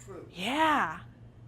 true. Yeah.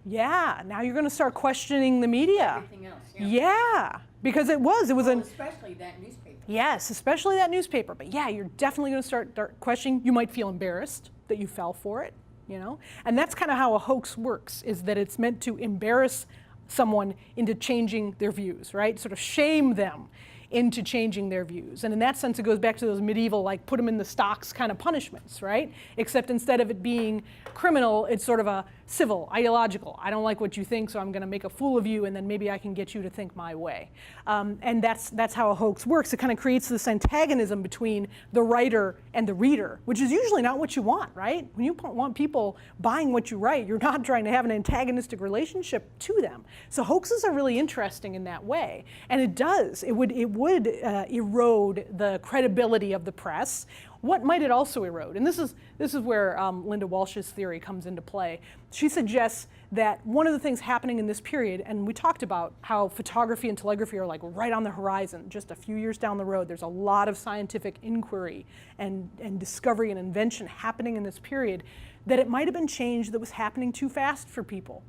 Yeah. Now you're going to start questioning the media. Everything else. Yeah. Because it was especially that newspaper. Yes, especially that newspaper. But yeah, you're definitely going to start questioning. You might feel embarrassed that you fell for it, you know? And that's kind of how a hoax works, is that it's meant to embarrass someone into changing their views, right? Sort of shame them into changing their views. And in that sense, it goes back to those medieval, like, put them in the stocks kind of punishments, right? Except instead of it being criminal, it's sort of a civil, ideological. I don't like what you think, so I'm going to make a fool of you, and then maybe I can get you to think my way. And that's how a hoax works. It kind of creates this antagonism between the writer and the reader, which is usually not what you want, right? When you want people buying what you write, you're not trying to have an antagonistic relationship to them. So hoaxes are really interesting in that way. And it does. It would erode the credibility of the press. What might it also erode? And this is where Linda Walsh's theory comes into play. She suggests that one of the things happening in this period, and we talked about how photography and telegraphy are like right on the horizon, just a few years down the road. There's a lot of scientific inquiry and discovery and invention happening in this period, that it might have been change that was happening too fast for people.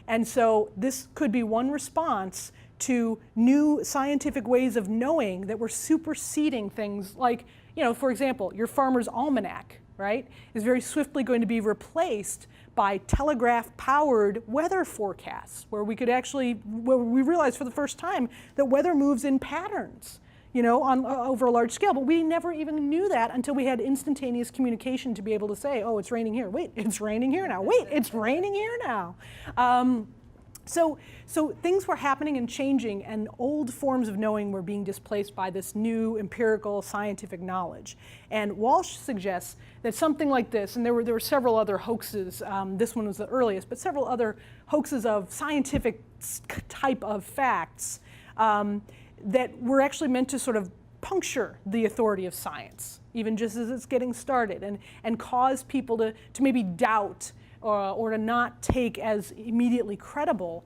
And so this could be one response to new scientific ways of knowing that were superseding things like, you know, for example, your farmer's almanac, right, is very swiftly going to be replaced by telegraph-powered weather forecasts, where we realized for the first time that weather moves in patterns, you know, over a large scale. But we never even knew that until we had instantaneous communication to be able to say, oh, it's raining here. Wait, it's raining here now. Wait, it's raining here now. So things were happening and changing, and old forms of knowing were being displaced by this new empirical scientific knowledge. And Walsh suggests that something like this, and there were several other hoaxes, this one was the earliest, but several other hoaxes of scientific type of facts that were actually meant to sort of puncture the authority of science, even just as it's getting started, and cause people to maybe doubt or to not take as immediately credible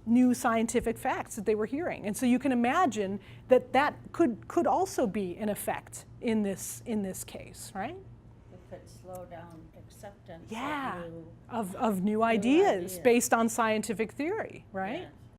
new scientific facts that they were hearing. And so you can imagine that could also be an effect in this case, right? It could slow down acceptance of new ideas based on scientific theory, right? Yes.